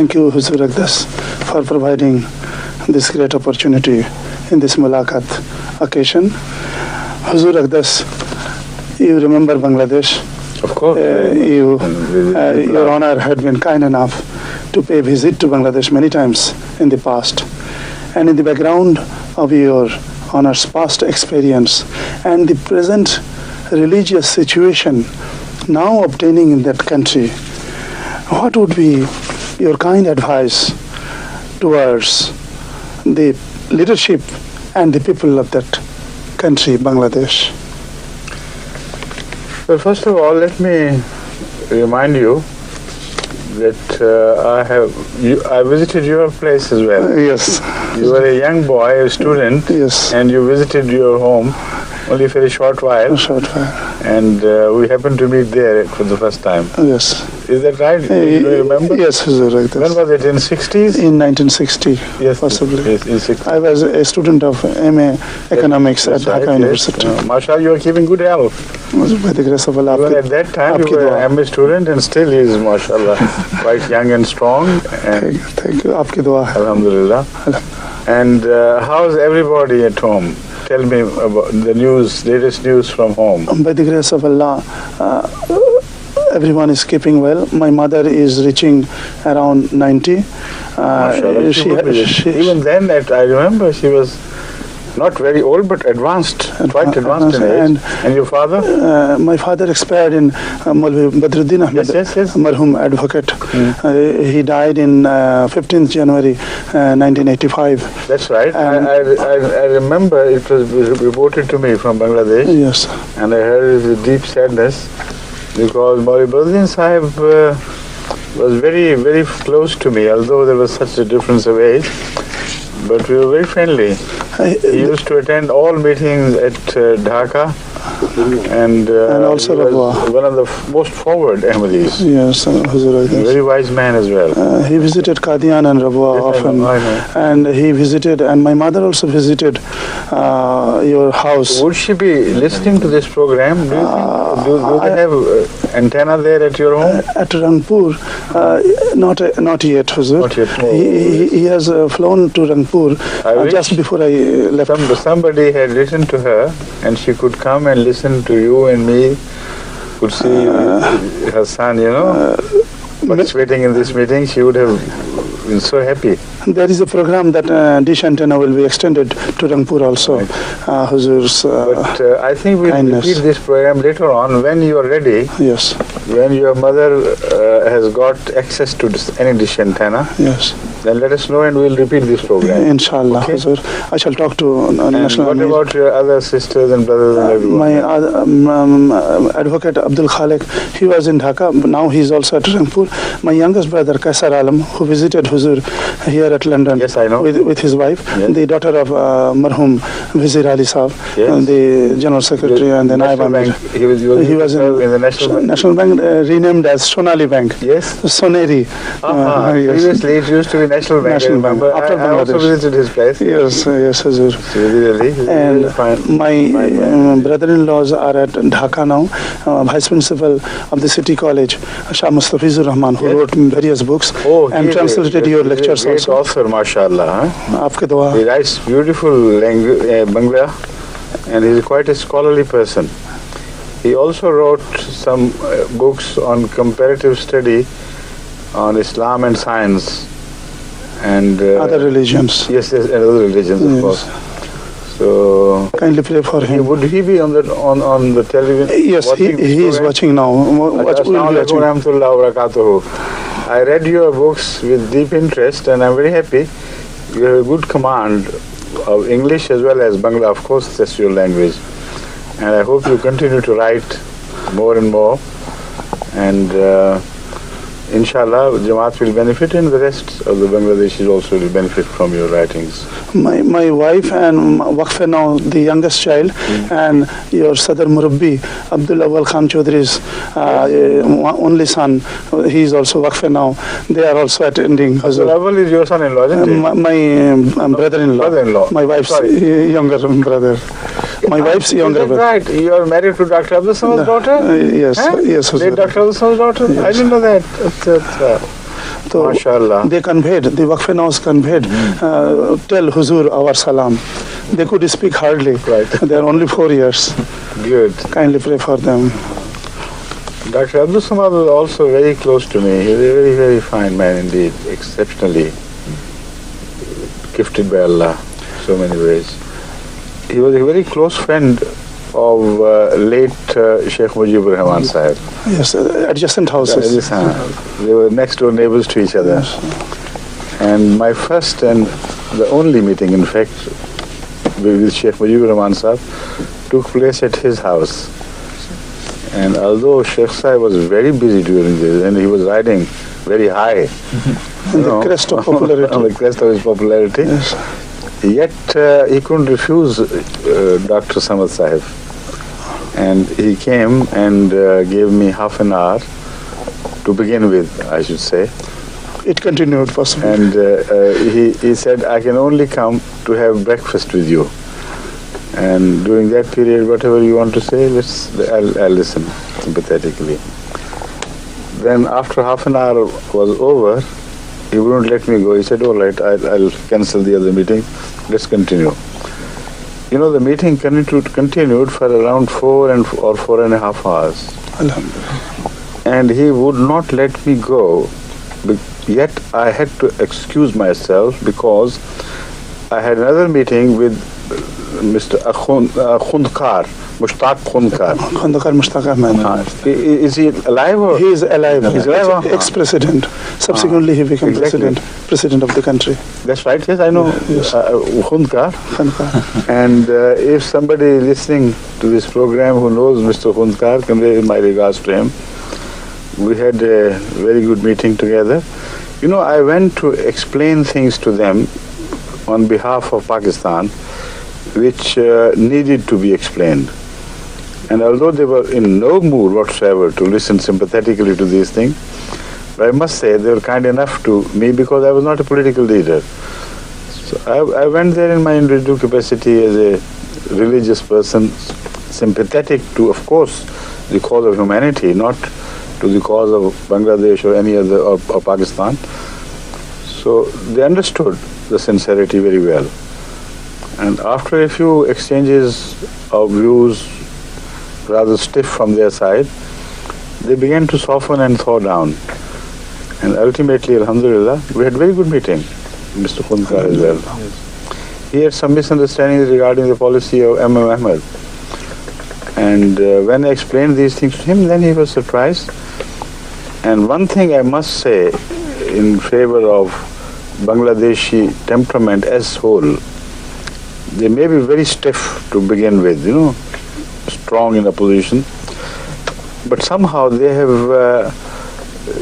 Thank you, Huzur Aqdas, for providing this great opportunity in this Mulaqat occasion. Huzur Aqdas, you remember Bangladesh? Of course. Your Honor had been kind enough to pay visit to Bangladesh many times in the past. And in the background of your Honor's past experience and the present religious situation now obtaining in that country, what would be your kind advice towards the leadership and the people of that country, Bangladesh? Well, first of all, let me remind you that I visited your place as well. Yes. You were a young boy, a student, yes, and you visited your home only for a short while. A short while. And we happened to meet there for the first time. Yes. Is that right? Do you remember? Yes, right. When was it? In 60s? In 1960, yes, possibly. Yes, in 60s. I was a student of MA Economics at Dhaka University. Mashallah, you are keeping good health. By the grace of Allah. Even at that time, you were an MA student and still he is, mashallah, quite young and strong. And thank you. Aapki dua hai. Alhamdulillah. And how's everybody at home? Tell me about the news, latest news from home. By the grace of Allah, everyone is keeping well. My mother is reaching around 90. Even then, I remember she was not very old, but advanced, quite advanced in age. And your father? My father expired in Maulvi Badruddin Ahmed, marhum advocate. He died in 15th January 1985. That's right. I remember it was reported to me from Bangladesh. Yes. And I heard it with deep sadness because Maulvi Badruddin Sahib was very, very close to me, although there was such a difference of age. But we were very friendly. He used to attend all meetings at Dhaka, and also he was one of the most forward Ahmadis. Yes, very wise man as well. He visited Qadian and Rabwa often, I know. And he visited, and my mother also visited your house. Would she be listening to this program? Do you think, do they have antenna there at your home? At Rangpur, not yet, Huzur. Not yet. No. He has flown to Rangpur just before I left. Somebody had written to her, and she could come and listen to you and me, could see her son, participating in this meeting. She would have been so happy. There is a program that dish antenna will be extended to Rangpur also. Right. Huzur's but I think we'll repeat this program later on when you are ready. Yes. When your mother has got access to any dish antenna. Yes. Then let us know and we'll repeat this program. Inshallah, okay? Huzur. I shall talk to National. What about your other sisters and brothers and everyone? My advocate Abdul Khalik, he was in Dhaka. Now he is also at Rangpur. My youngest brother Kaisar Alam, who visited Huzur here at London. Yes, I know. With his wife, yes. The daughter of Marhum Vizir Ali Sahab, yes. The General Secretary and the Naib Amir. He was in the National Bank. National Bank renamed as Sonali Bank. Yes. Soneri. Yes. Previously it used to be National Bank. National Bank. After I also visited his place. Yes, Huzur. And my brother-in-laws are at Dhaka now. Vice Principal of the City College, Shah Mustafizur Rahman, who wrote various books and translated your lectures also. Great author, mashallah. Aapke dua. He writes beautiful language, Bangla, and he is quite a scholarly person. He also wrote some books on comparative study on Islam and science. And other religions. Yes, and other religions, of course. So kindly pray for him. Would he be on the television? Yes, he is watching now. I read your books with deep interest, and I'm very happy. You have a good command of English as well as Bangla. Of course, that's your language. And I hope you continue to write more and more. And inshallah, Jamaat will benefit, and the rest of the Bangladeshis also will benefit from your writings. My wife and Waqf now, the youngest child, and your Sadr Murabbi, Abdul Awal Khan Chaudhry's only son, he is also Waqf now. They are also attending. Abdul Awal is your son-in-law, isn't he? My brother-in-law. My wife's younger brother. My wife's younger brother. Right. You are married to Dr. Abdul Samad's daughter? Yes. Yes. Dr. Abdul Samad's daughter? Yes. I didn't know that. So MashaAllah. they conveyed, the Waqf Naus conveyed, tell Huzur our salam. They could speak hardly. Right. They are only 4 years. Good. Kindly pray for them. Dr. Abdul Samad was also very close to me. He was a very, very fine man indeed, exceptionally gifted by Allah so many ways. He was a very close friend of late Sheikh Mujibur Rahman Sahib. Yes, adjacent houses. They were next door neighbors to each other. Yes. And my first and the only meeting, in fact, with Sheikh Mujibur Rahman Sahib took place at his house. And although Sheikh Sahib was very busy during this, and he was riding very high, On the crest of popularity. on the crest of his popularity, Yes. yet he couldn't refuse Dr. Samad Sahib. And he came and gave me half an hour to begin with, I should say. It continued possibly. And he said, I can only come to have breakfast with you. And during that period, whatever you want to say, I'll listen sympathetically. Then after half an hour was over, he wouldn't let me go. He said, all right, I'll cancel the other meeting. Let's continue. You know, the meeting continued for around 4 or 4.5 hours. Alhamdulillah. And he would not let me go. Yet I had to excuse myself because I had another meeting with Mr. Khundkar, Mushtaq Khundkar. Khundkar Mushtaq Ahmed. Is he alive? Or? He is alive. He's alive. Ex-president. Subsequently, he became president of the country. That's right. Yes, I know. Yes. Khundkar. Khundkar. And if somebody listening to this program who knows Mr. Khundkar, convey my regards to him. We had a very good meeting together. You know, I went to explain things to them on behalf of Pakistan, which needed to be explained. And although they were in no mood whatsoever to listen sympathetically to these things, but I must say they were kind enough to me because I was not a political leader. So I went there in my individual capacity as a religious person, sympathetic to, of course, the cause of humanity, not to the cause of Bangladesh or any other, or Pakistan. So they understood the sincerity very well. And after a few exchanges of views, rather stiff from their side, they began to soften and thaw down. And ultimately, alhamdulillah, we had a very good meeting, Mr. Khundkar as well. Yes. He had some misunderstandings regarding the policy of Ahmed. And when I explained these things to him, then he was surprised. And one thing I must say in favor of Bangladeshi temperament as whole, they may be very stiff to begin with, you know, strong in opposition, but somehow they have,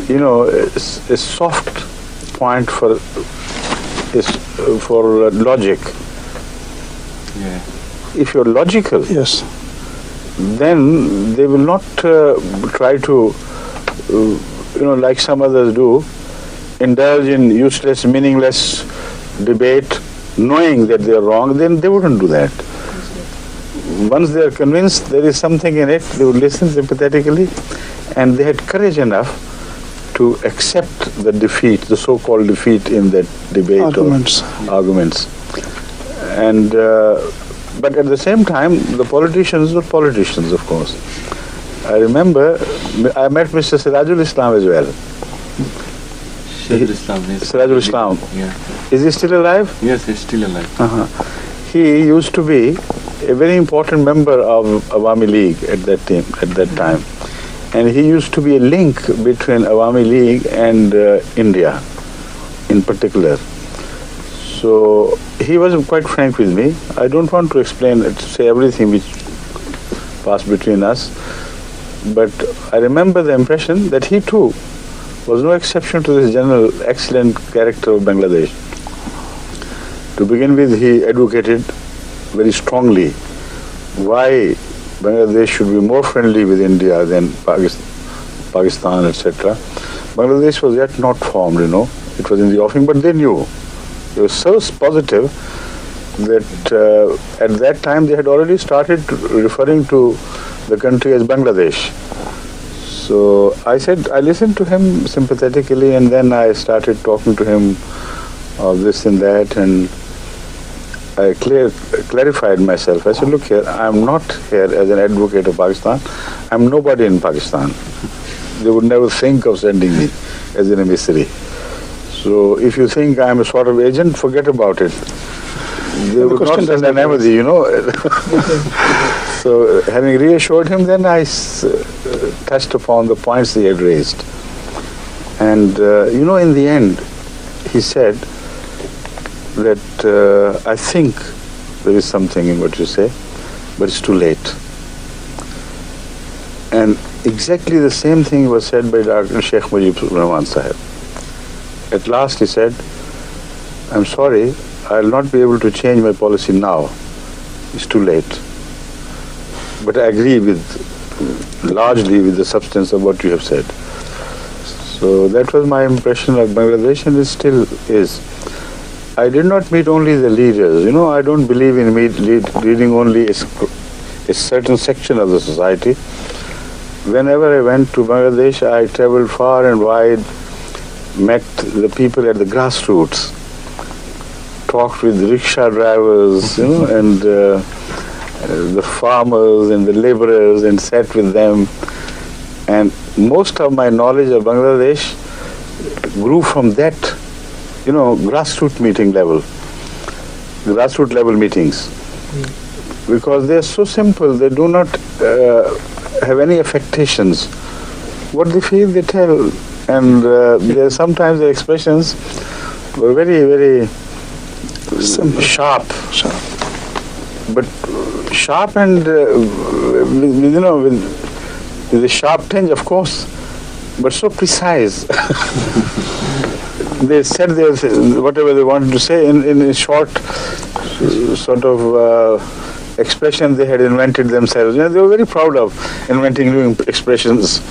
you know, a soft point for logic. Yeah. If you're logical, Yes. then they will not try to, you know, like some others do, indulge in useless, meaningless debate, knowing that they are wrong. Then they wouldn't do that. Once they are convinced there is something in it, they would listen sympathetically, and they had courage enough to accept the defeat, the so-called defeat in that debate arguments. And but at the same time, the politicians were politicians, of course. I remember I met Mr. Sirajul Islam as well. Sirajul Islam. Yeah. Is he still alive? Yes, he's still alive. He used to be a very important member of Awami League at that time. And he used to be a link between Awami League and India in particular. So he was quite frank with me. I don't want to say everything which passed between us, but I remember the impression that he too was no exception to this general excellent character of Bangladesh. To begin with, he advocated very strongly why Bangladesh should be more friendly with India than Pakistan, etc. Bangladesh was yet not formed, you know. It was in the offing, but they knew. It was so positive that at that time they had already started referring to the country as Bangladesh. So I said, I listened to him sympathetically, and then I started talking to him of this and that, and I clarified myself. I said, look here, I'm not here as an advocate of Pakistan. I'm nobody in Pakistan. They would never think of sending me as an emissary. So if you think I'm a sort of agent, forget about it. They would not send an embassy, you know. So having reassured him, then I touched upon the points he had raised. And you know, in the end, he said that I think there is something in what you say, but it's too late. And exactly the same thing was said by Dr. Sheikh Mujib Rahman Sahib. At last he said, I'm sorry, I'll not be able to change my policy now. It's too late. But I agree largely with the substance of what you have said. So that was my impression of Bangladesh, and it still is. I did not meet only the leaders. You know, I don't believe in leading only a certain section of the society. Whenever I went to Bangladesh, I traveled far and wide, met the people at the grassroots, talked with rickshaw drivers, you know, and the farmers and the laborers, and sat with them. And most of my knowledge of Bangladesh grew from that, you know, grassroots level meetings. Because they're so simple, they do not have any affectations. What they feel, they tell. And sometimes the expressions were very, very simple. Sharp. But sharp and, you know, with a sharp tinge, of course, but so precise. They said whatever they wanted to say in a short sort of expression they had invented themselves. You know, they were very proud of inventing new expressions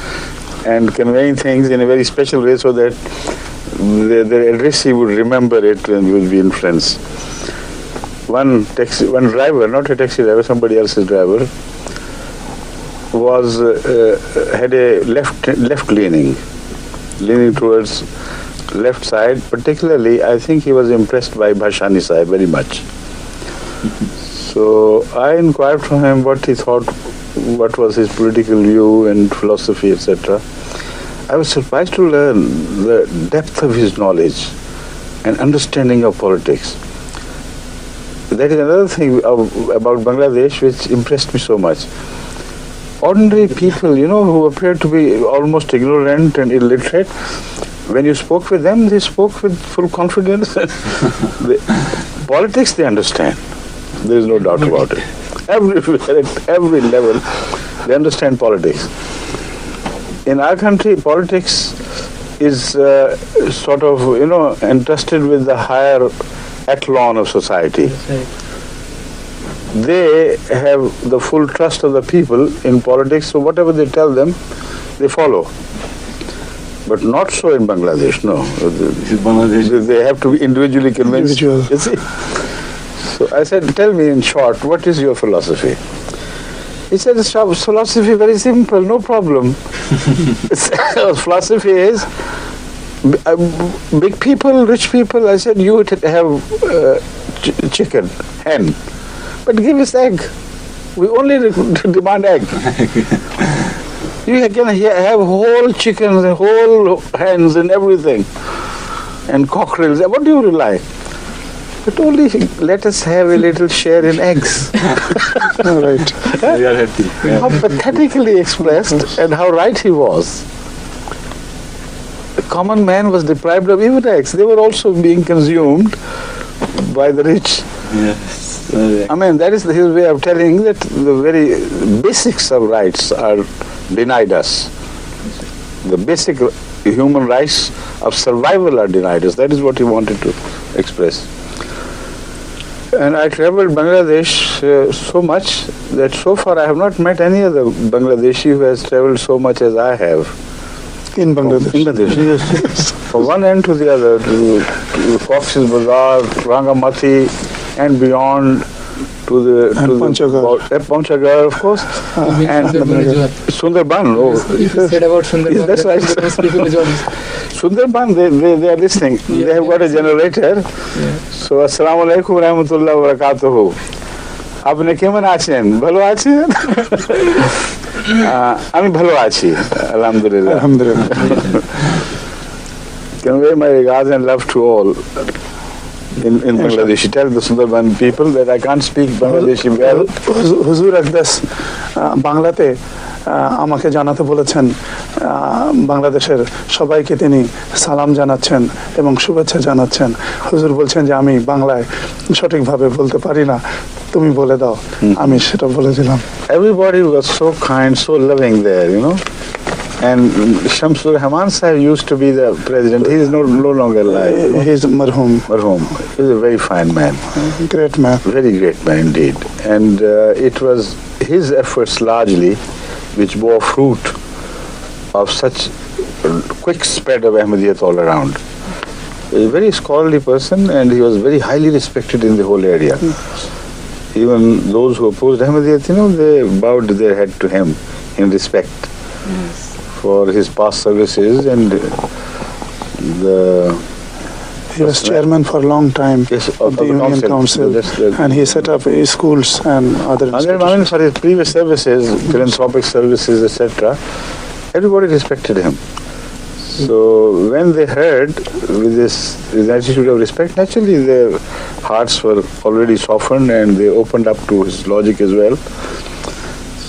and conveying things in a very special way so that the addressee would remember it and would be influenced. One driver, not a taxi driver, somebody else's driver, had a left leaning towards left side. Particularly, I think he was impressed by Bhashani Sahib very much. So I inquired from him what he thought, what was his political view and philosophy, etc. I was surprised to learn the depth of his knowledge and understanding of politics. That is another thing about Bangladesh which impressed me so much. Ordinary people, you know, who appeared to be almost ignorant and illiterate, when you spoke with them, they spoke with full confidence. Politics they understand. There is no doubt about it. Everywhere, at every level, they understand politics. In our country, politics is sort of, you know, entrusted with the higher echelon of society. They have the full trust of the people in politics, so whatever they tell them, they follow. But not so in Bangladesh, no. They have to be individually convinced. You see? So I said, tell me in short, what is your philosophy? He said, philosophy very simple, no problem. Philosophy is big people, rich people. I said, you have chicken, hen, but give us egg. We only demand egg. You can have whole chickens and whole hens and everything, and cockerels. What do you rely? But only let us have a little share in eggs. Right. How pathetically expressed and how right he was. The common man was deprived of even eggs. They were also being consumed by the rich. Yes. I mean, that is his way of telling that the very basics of rights are denied us. The basic human rights of survival are denied us. That is what he wanted to express. And I traveled Bangladesh so much that so far I have not met any other Bangladeshi who has traveled so much as I have. In Bangladesh? Yes. From one end to the other, to Fox's Bazaar, Rangamati, and beyond, Panchagar, of course, and Sundarban. You said about Sundarban. That's right. Sundarban, they are listening. They have got a generator. So, Assalamu alaikum wa rahmatullahi wa barakatuhu. আপনি কেমন আছেন? ভালো আছেন? আমি ভালো আছি, alhamdulillah. Alhamdulillah. Convey my regards and love to all in Bangladesh. Tell the Sundarban people that I can't speak Bangladeshi well. হুজুর আকদাস বাংলাতে আমাকে জানাতে বলেছেন বাংলাদেশের সবাইকে তিনি সালাম জানাচ্ছেন এবং শুভেচ্ছা জানাচ্ছেন। হুজুর বলছেন যে আমি বাংলায় সঠিকভাবে বলতে পারি না, তুমি বলে দাও। আমি সেটা বলে দিলাম। Everybody was so kind, so loving there, you know. And Shamsul Rahman Sahib used to be the president. He is no longer alive. He is marhum. He is a very fine man. Great man. Very great man indeed. And it was his efforts largely which bore fruit of such quick spread of Ahmadiyyah all around. He was a very scholarly person and he was very highly respected in the whole area. Even those who opposed Ahmadiyyah, you know, they bowed their head to him in respect for his past services and he was chairman for a long time of the Union Council, and he set up schools and other institutions. I mean, for his previous services, philanthropic services, etc., everybody respected him. So when they heard with this attitude of respect, naturally their hearts were already softened and they opened up to his logic as well.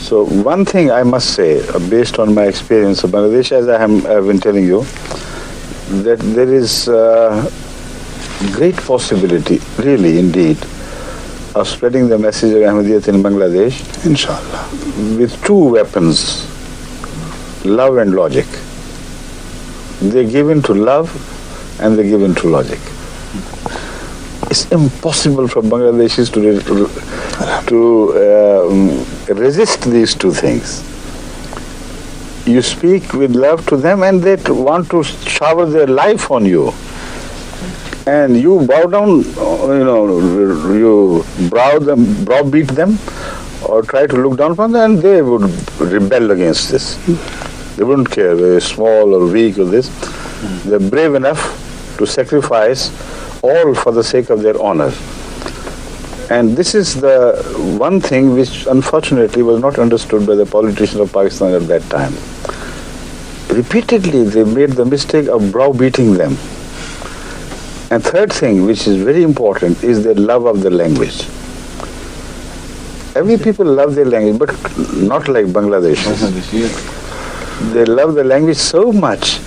So one thing I must say, based on my experience of Bangladesh, as I have been telling you, that there is great possibility, really indeed, of spreading the message of Ahmadiyyah in Bangladesh, Inshallah, with two weapons, love and logic. They give in to love and they give in to logic. It's impossible for Bangladeshis to resist these two things. You speak with love to them and they want to shower their life on you. And you bow down, you know, you browbeat them or try to look down upon them, and they would rebel against this. They wouldn't care whether small or weak or this. They're brave enough to sacrifice all for the sake of their honor. And this is the one thing which unfortunately was not understood by the politicians of Pakistan at that time. Repeatedly they made the mistake of browbeating them. And third thing, which is very important, is their love of the language. Every people love their language, but not like Bangladeshis. They love the language so much,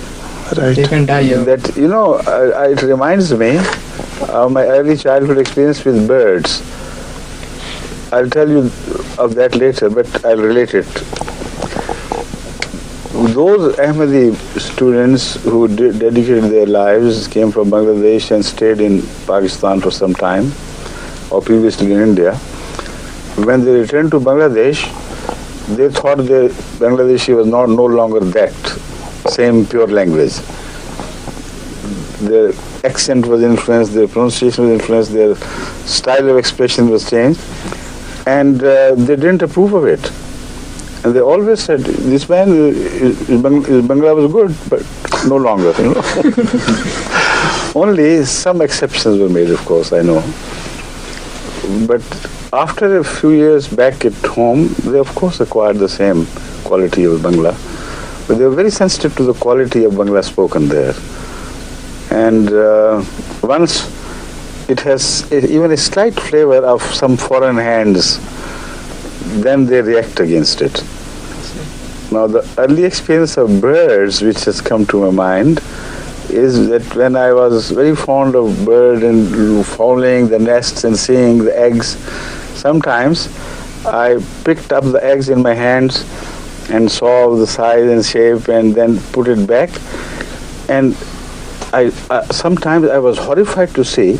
right, they can die here. that, you know, it reminds me of my early childhood experience with birds. I'll tell you of that later, but I'll relate it. Those Ahmadi students who dedicated their lives, came from Bangladesh and stayed in Pakistan for some time, or previously in India, when they returned to Bangladesh, they thought the Bangladeshi was no longer that same pure language. Their accent was influenced, their pronunciation was influenced, their style of expression was changed, and they didn't approve of it. And they always said, this man, his Bangla was good, but no longer, you know. Only some exceptions were made, of course, I know. But after a few years back at home, they of course acquired the same quality of Bangla. But they were very sensitive to the quality of Bangla spoken there. And once it has even a slight flavor of some foreign hands, then they react against it. Now the early experience of birds which has come to my mind is that when I was very fond of bird and following the nests and seeing the eggs, sometimes I picked up the eggs in my hands and saw the size and shape and then put it back, and sometimes I was horrified to see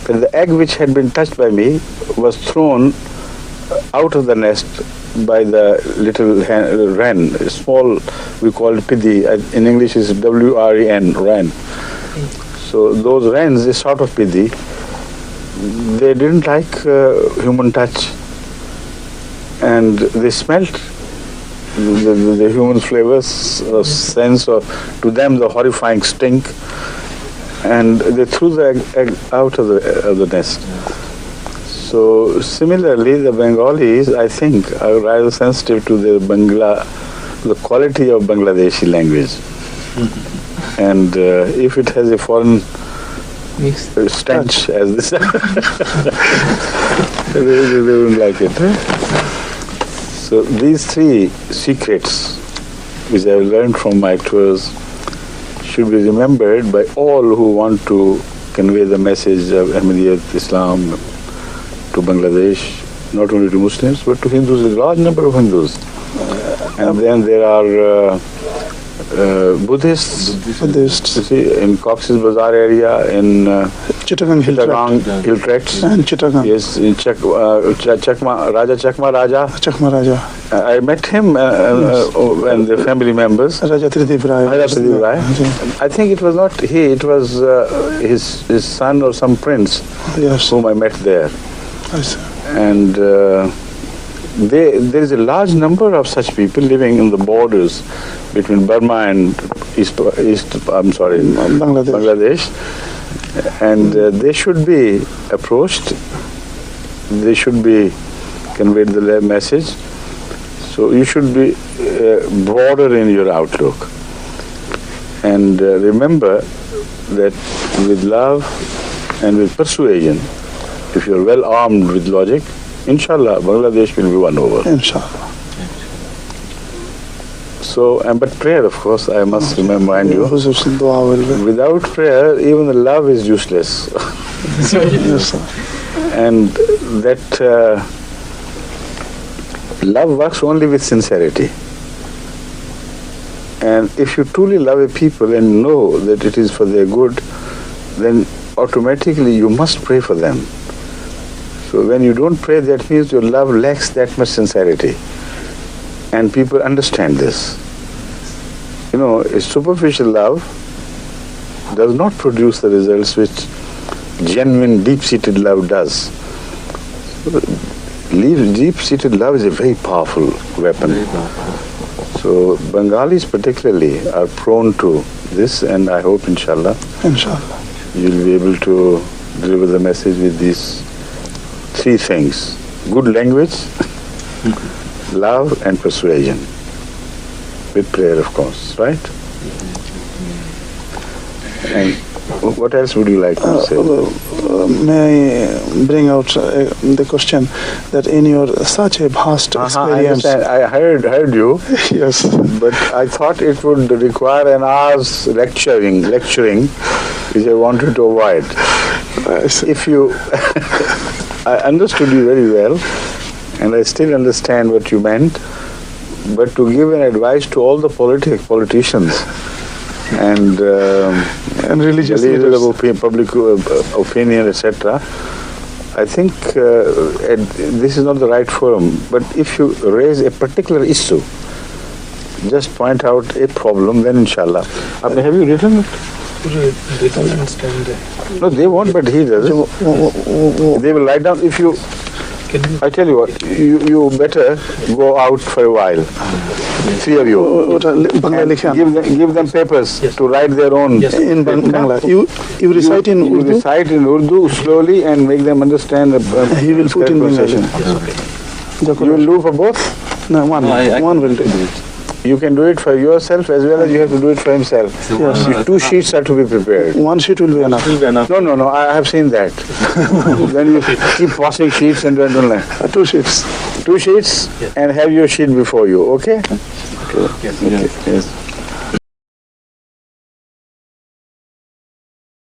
that the egg which had been touched by me was thrown out of the nest by the little wren, small, we call it piddi, in English is W-R-E-N, wren. So those wrens, a sort of piddi, they didn't like human touch, and they smelt the human flavors, or sense of, to them, the horrifying stink, and they threw the egg out of the nest. So similarly, the Bengalis, I think, are rather sensitive to the quality of Bangladeshi language. And if it has a foreign stench, as this, they wouldn't like it. So these three secrets, which I have learned from my tours, should be remembered by all who want to convey the message of Ahmediyya, Islam, to Bangladesh, not only to Muslims, but to Hindus, a large number of Hindus. And then there are Buddhists, you see, in Cox's Bazar area, in Chittagong Hill Tracts. And Chittagong. Yes, in Chakma Raja. I met him and the family members. Raja Tridev Rai. I think it was not he, it was his son or some prince, yes, whom I met there. I see. And there is a large number of such people living in the borders between Burma and Bangladesh. And they should be approached, they should be conveyed the message. So you should be broader in your outlook. And remember that with love and with persuasion, if you are well armed with logic, inshallah, Bangladesh will be won over. Inshallah. So, but prayer, of course, I must remind you. Without prayer, even the love is useless. Yes, sir. And that love works only with sincerity. And if you truly love a people and know that it is for their good, then automatically you must pray for them. So when you don't pray, that means your love lacks that much sincerity. And people understand this. You know, a superficial love does not produce the results which genuine, deep-seated love does. Deep-seated love is a very powerful weapon. So Bengalis particularly are prone to this, and I hope, inshallah, you'll be able to deliver the message with these three things: good language, love and persuasion, with prayer, of course, right? And what else would you like to say? May I bring out the question that in your such a vast experience... I heard you. Yes. But I thought it would require an hour's lecturing, which I wanted to avoid. If you... I understood you very well, and I still understand what you meant, but to give an advice to all the politicians and religious leaders of public opinion, etc., I think this is not the right forum. But if you raise a particular issue, just point out a problem, then inshallah. Have you written it? No, they won't, but he does. They will write down. If you, I tell you what, you better go out for a while. Three of you. Give them papers to write their own. Yes. In Bangla. You recite in Urdu? You recite in Urdu slowly and make them understand the he will put in pronunciation. Okay. You will do for both? No, one will do it. You can do it for yourself as well as you have to do it for himself. Yes. 2 sheets are to be prepared. 1 sheet will be enough. No, I have seen that. Then you keep passing sheets and don't like. 2 sheets. 2 sheets, yes. And have your sheet before you, okay? Yes.